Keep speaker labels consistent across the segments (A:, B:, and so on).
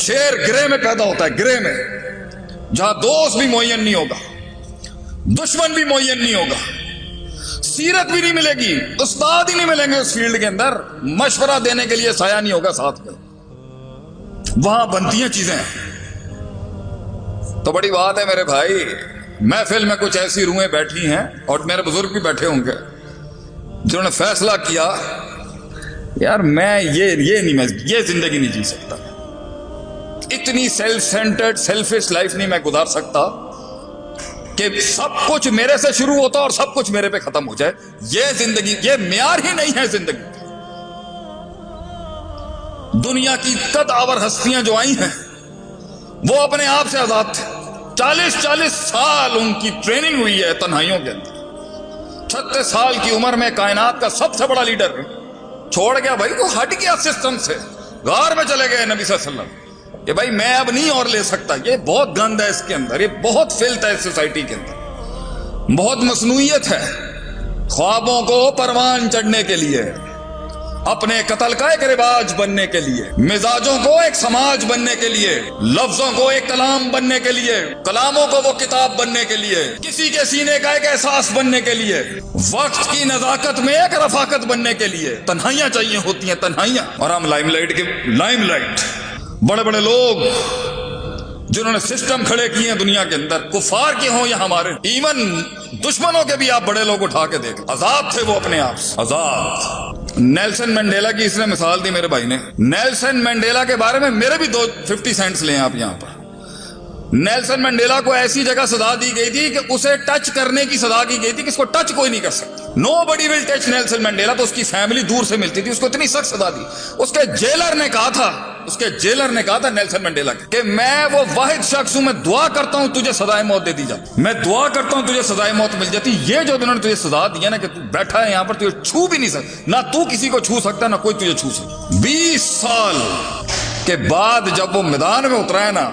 A: शेर ग्रे में पैदा होता है, ग्रे में, जहां दोस्त भी मुअय्यन नहीं होगा, दुश्मन भी मुअय्यन नहीं होगा, सीरत भी नहीं मिलेगी, उस्ताद ही नहीं मिलेंगे उस फील्ड के अंदर, मशवरा देने के लिए साया नहीं होगा साथ में, वहां बनती हैं चीजें। तो बड़ी बात है मेरे भाई, महफिल में कुछ ऐसी रूहें बैठी हैं और मेरे बुजुर्ग भी बैठे होंगे जिन्होंने फैसला किया यार मैं ये जिंदगी नहीं जी सकता, इतनी सेल्फ सेंटर्ड सेल्फिश लाइफ नहीं मैं गुजार सकता कि सब कुछ मेरे से शुरू होता और सब कुछ मेरे पे खत्म हो जाए। ये जिंदगी, ये म्यार ही नहीं है जिंदगी। दुनिया की कदावर हस्तियां जो आई हैं वो अपने आप से आजाद थे। 40-40 साल उनकी ट्रेनिंग हुई है तन्हाइयों के अंदर। 36 साल की उम्र में कायनात का सबसे बड़ा लीडर छोड़ गया भाई, वो हट गया सिस्टम से, गार में चले गए नबी सल्लल्लाहु अलैहि वसल्लम कि भाई मैं अब नहीं और ले सकता, ये बहुत गंद है इसके अंदर, ये बहुत फिल्थ है इस सोसाइटी के अंदर, बहुत मसनूइयत है। ख्वाबों को परवान चढ़ने के लिए, अपने कत्ल का एक रिवाज बनने के लिए, मिजाजों को एक समाज बनने के लिए, लफ्जों को एक कलाम बनने के लिए, कलामों को वो किताब बनने के लिए, किसी के सीने का एक एहसास बनने के लिए, वक्त की नजाकत में एक रफाकत बनने के लिए तन्हाइयां चाहिए होती हैं, तन्हाइयां। और हम लाइमलाइट बड़े बड़े लोग जिन्होंने सिस्टम खड़े किए हैं दुनिया के अंदर, कुफार के हों या हमारे, इवन दुश्मनों के भी आप बड़े लोग उठा के देख, आजाद थे वो अपने आप से, आजाद। नेल्सन मंडेला की इसने मिसाल दी मेरे भाई ने। नेल्सन मंडेला के बारे में मेरे भी 50 सेंट्स लें आप यहां पर। नेल्सन मंडेला को ऐसी जगह सजा दी गई थी कि उसे टच करने की सजा की गई थी कि इसको टच कोई नहीं कर सकता, nobody will touch Nelson Mandela. तो उसकी फैमिली दूर से मिलती थी, उसको इतनी सख्त सजा दी। उसके जेलर ने कहा था नेल्सन मंडेला कि मैं वो वाहिद शख्स हूं, मैं दुआ करता हूं तुझे सजाए मौत दे दी जाती, मैं दुआ करता हूं तुझे सजाए मौत मिल जाती। ये जो उन्होंने तुझे सजा दी है ना कि तू बैठा है यहां पर, तुझे छू भी नहीं सकता, ना तू किसी को छू सकता ना कोई तुझे छू सकता। 20 साल के बाद जब वो मैदान में उतरा है ना,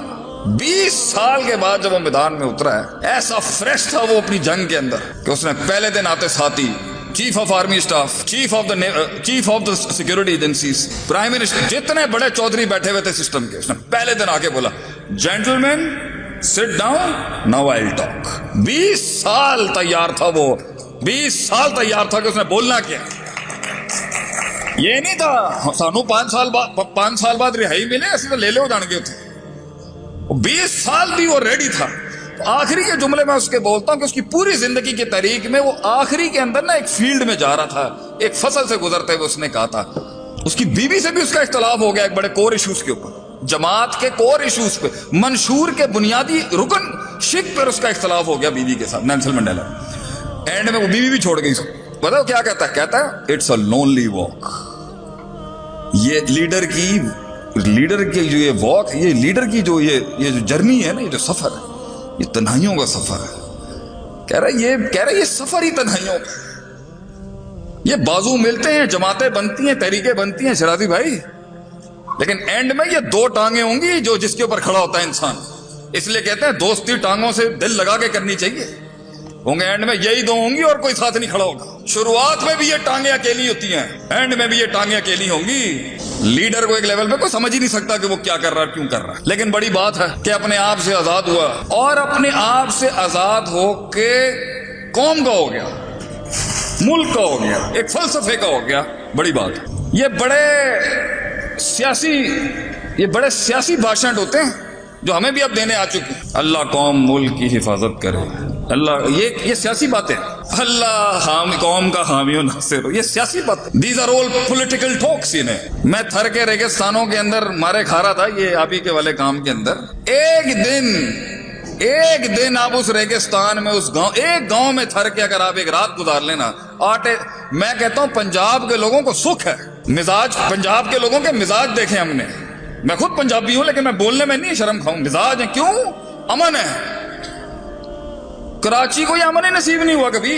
A: 20 साल के बाद जब वो मैदान में उतरा है, ऐसा फ्रेश था वो अपनी जंग के अंदर कि उसने पहले दिन आते साथी chief of army staff, chief of the security agencies, prime minister, जितने बड़े चौधरी बैठे हुए थे सिस्टम के, उसने पहले दिन आके बोला gentleman sit down now I will talk. 20 साल तैयार था वो, 20 साल तैयार था कि उसने बोलना क्या। ये नहीं था सानू 5 साल बाद रिहाई मिले ऐसे तो ले लो जान गए थे, 20 साल भी वो रेडी था। आखिरी के जुमले में उसके बोलता हूं कि उसकी पूरी जिंदगी की तारीख में वो आखिरी के अंदर ना एक फील्ड में जा रहा था, एक फसल से गुजरते हुए उसने कहा था, उसकी बीवी से भी उसका इख्तलाफ हो गया एक बड़े कोर इश्यूज के ऊपर, जमात के कोर इश्यूज पे, मंशूर के बुनियादी रुकन शिक पर उसका इख्तलाफ हो गया बीवी के साथ, नेल्सन मंडेला। एंड में वो बीवी भी छोड़ गई। बताओ क्या कहता है इट्स अ लोनली वॉक। ये लीडर की जो ये वॉक, ये लीडर की जो ये जो जर्नी है ना, ये जो सफर है, ये तन्हाइयों का सफर है। कह रहा ये सफर ही तन्हाइयों का। ये बाजू मिलते हैं, जमातें बनती हैं, तहरीकें बनती हैं शराजी भाई, लेकिन एंड में ये 2 टांगे होंगी जो जिसके ऊपर खड़ा होता है इंसान। इसलिए कहते हैं दोस्ती टांगों से दिल लगा के करनी चाहिए, होंगे एंड में यही 2 होंगी और कोई साथ नहीं खड़ा होगा। शुरुआत में भी ये टांगे अकेली होती हैं, एंड में भी ये टांगे अकेली होंगी। लीडर को एक लेवल पे कोई समझ ही नहीं सकता कि वो क्या कर रहा है, क्यों कर रहा है। लेकिन बड़ी बात है कि अपने आप से आजाद हुआ, और अपने आप से आजाद हो के कौम का हो गया, मुल्क का हो गया, एक फलसफे का हो गया। बड़ी बात है। ये बड़े सियासी भाषण होते हैं जो हमें भी अब देने आ चुके हैं। अल्लाह कौम मुल्क की हिफाजत करे, अल्लाह, ये सियासी बातें, अल्लाह कौम का हामी और नासिर हो, ये सियासी बातें। These are all political talks. इन्हें मैं थर के रेगिस्तानों के अंदर मारे खा रहा था ये आप ही के वाले काम के अंदर। एक दिन आप उस रेगिस्तान में, उस गांव, एक गांव में थर के अगर आप एक रात गुजार लेना, मैं कहता हूं पंजाब के लोगों को सुख है। मिजाज, पंजाब के लोगों के मिजाज देखे हमने, मैं खुद पंजाबी हूं लेकिन मैं बोलने में नहीं शर्म खाऊं, मिजाज है। क्यों? अमन है। कराची को ये अमन ही नसीब नहीं हुआ कभी।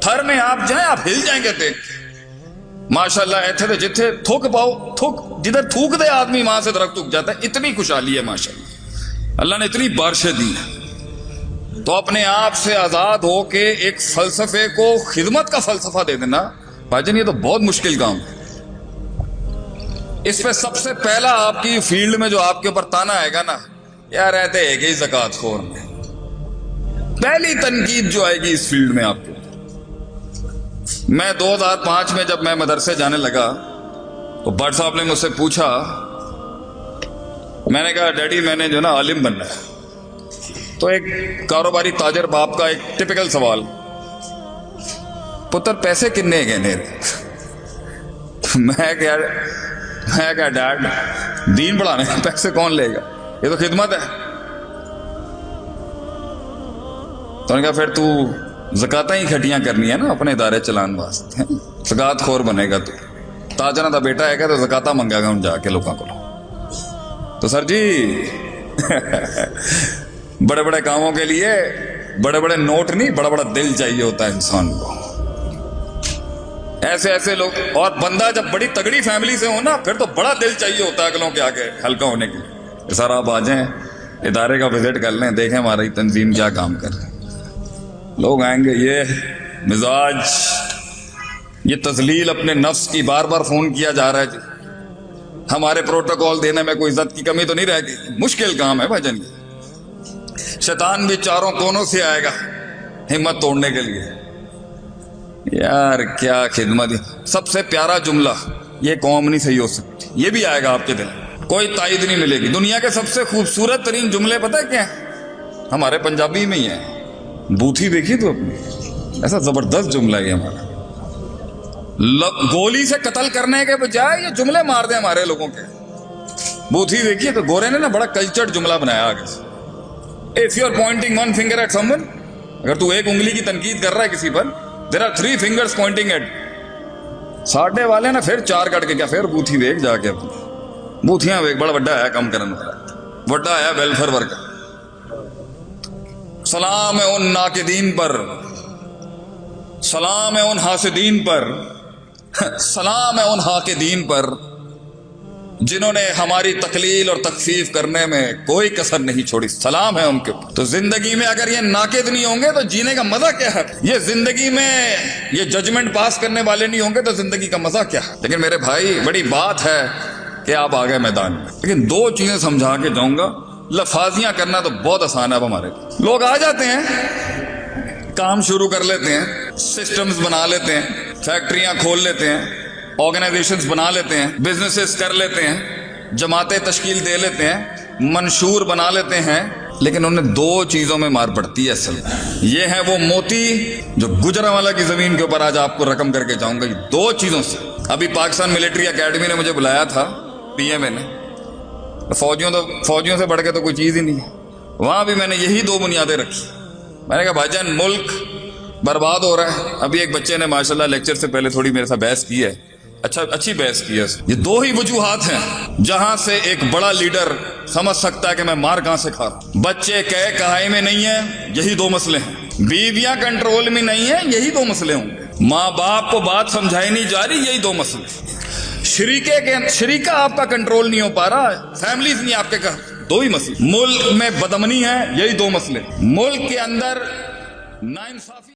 A: थर में आप जाएं, आप हिल जाएंगे देख के। माशाल्लाह ऐसे तो जिथे थूक पाओ, जिधर थूक दे आदमी वहां से दरख्त उग जाता है। इतनी खुशहाली है माशाल्लाह, अल्लाह ने इतनी बारिशें दी है। तो अपने आप से आजाद हो के एक फलसफे को खिदमत का फलसफा दे देना भाईजान, ये तो बहुत मुश्किल काम है। اس پہ سب سے پہلا آپ کی فیلڈ میں جو آپ کے اوپر تانا آئے گا نا، یار رہتے ایک ہی زکوٰۃ خور میں، پہلی تنقید جو آئے گی اس فیلڈ میں آپ کو۔ میں 2005 میں جب میں مدرسے جانے لگا تو بٹ صاحب نے مجھ سے پوچھا، میں نے کہا ڈیڈی میں نے جو نا عالم بننا ہے۔ تو ایک کاروباری تاجر باپ کا ایک ٹپیکل سوال، پتر پیسے کتنے گئے؟ میں کہا ڈیڈ دین پڑھانے پیسے کون لے گا، یہ تو خدمت ہے۔ تو انہوں نے کہا پھر تو زکاتیں ہی کھٹیاں کرنی ہے نا اپنے ادارے چلان واسطے، زکات خور بنے گا تو تاجرہ دا بیٹا ہے گا تو زکاتہ منگا گا ہوں جا کے لوگوں کو۔ تو سر جی بڑے بڑے کاموں کے لیے بڑے بڑے نوٹ نہیں، بڑا بڑا دل چاہیے ہوتا ہے انسان کو۔ ایسے ایسے لوگ، اور بندہ جب بڑی تگڑی فیملی سے ہو نا پھر تو بڑا دل چاہیے ہوتا ہے اگلوں کے آگے ہلکا ہونے کے لیے۔ سر آپ آ جائیں ادارے کا وزٹ کر لیں، دیکھیں ہماری تنظیم کیا کام کر رہے ہیں۔ لوگ آئیں گے، یہ مزاج، یہ تذلیل اپنے نفس کی، بار بار فون کیا جا رہا ہے جی، ہمارے پروٹوکول دینے میں کوئی عزت کی کمی تو نہیں رہے گی۔ مشکل کام ہے بھجن، شیطان بھی چاروں کونوں سے آئے گا ہمت توڑنے کے لیے۔ یار کیا خدمت، سب سے پیارا جملہ، یہ قوم نہیں صحیح ہو سکتی، یہ بھی آئے گا آپ کے دل، کوئی تائید نہیں ملے گی۔ دنیا کے سب سے خوبصورت ترین جملے پتہ ہے کیا ہیں؟ ہمارے پنجابی میں ہی ہے، بوتھی دیکھی تو اپنی، ایسا زبردست جملہ ہے ہمارا۔ گولی سے قتل کرنے کے بجائے یہ جملے مار دیں ہمارے لوگوں کے، بوتھی دیکھیے تو گورے نے نا بڑا کلچرڈ جملہ بنایا آگے سے، if you are pointing one finger at someone، اگر تو ایک انگلی کی تنقید کر رہا ہے کسی پر، there are 3 fingers pointing at، ساڈے والے نا پھر 4 کٹ کے کیا پھر بوتھی ویک جا کے اپنی بوتھیاں ویک، بڑا بڑا ہے کم کرن والا، بڑا ہے ویلفیئر ورکر۔ سلام ہے ان ناقدین پر، سلام ہے ان حاسدین پر، سلام ہے ان حاقدین پر جنہوں نے ہماری تقلیل اور تخفیف کرنے میں کوئی کسر نہیں چھوڑی، سلام ہے ان کے اوپر۔ تو زندگی میں اگر یہ ناقد نہیں ہوں گے تو جینے کا مزہ کیا ہے؟ یہ زندگی میں یہ ججمنٹ پاس کرنے والے نہیں ہوں گے تو زندگی کا مزہ کیا ہے؟ لیکن میرے بھائی بڑی بات ہے کہ آپ آ گئے میدان میں، لیکن 2 چیزیں سمجھا کے جاؤں گا۔ لفاظیاں کرنا تو بہت آسان ہے اب ہمارے لوگ آ جاتے ہیں، کام شروع کر لیتے ہیں، سسٹمز بنا لیتے ہیں، فیکٹریاں کھول لیتے ہیں، آرگنائزیشنز بنا لیتے ہیں، بزنسز کر لیتے ہیں، جماعتیں تشکیل دے لیتے ہیں، منشور بنا لیتے ہیں، لیکن انہیں 2 چیزوں میں مار پڑتی ہے اصل۔ یہ ہے وہ موتی جو گجرانوالہ کی زمین کے اوپر آج آپ کو رقم کر کے جاؤں گا، یہ 2 چیزوں سے۔ ابھی پاکستان ملٹری اکیڈمی نے مجھے بلایا تھا، پی ایم اے نے، فوجیوں سے بڑھ کے تو کوئی چیز ہی نہیں ہے، وہاں بھی میں نے یہی 2 بنیادیں رکھی۔ میں نے کہا بھائی جان ملک برباد ہو رہا ہے، ابھی ایک بچے نے ماشاءاللہ لیکچر سے پہلے تھوڑی میرے ساتھ بحث کی ہے، اچھی بحث کی ہے۔ یہ 2 ہی وجوہات ہیں جہاں سے ایک بڑا لیڈر سمجھ سکتا ہے کہ میں مار کہاں سے کھا رہا ہوں۔ بچے کہائی میں نہیں ہیں، یہی 2 مسئلے ہیں، بیویاں کنٹرول میں نہیں ہیں، یہی 2 مسئلے ہوں گے، ماں باپ کو بات سمجھائی نہیں جا رہی، یہی 2 مسئلے، شریکہ آپ کا کنٹرول نہیں ہو پا رہا، فیملیز نہیں آپ کے گھر، 2 ہی مسئلے۔ ملک میں بدامنی ہے، یہی 2 مسئلے، ملک کے اندر ناانصافی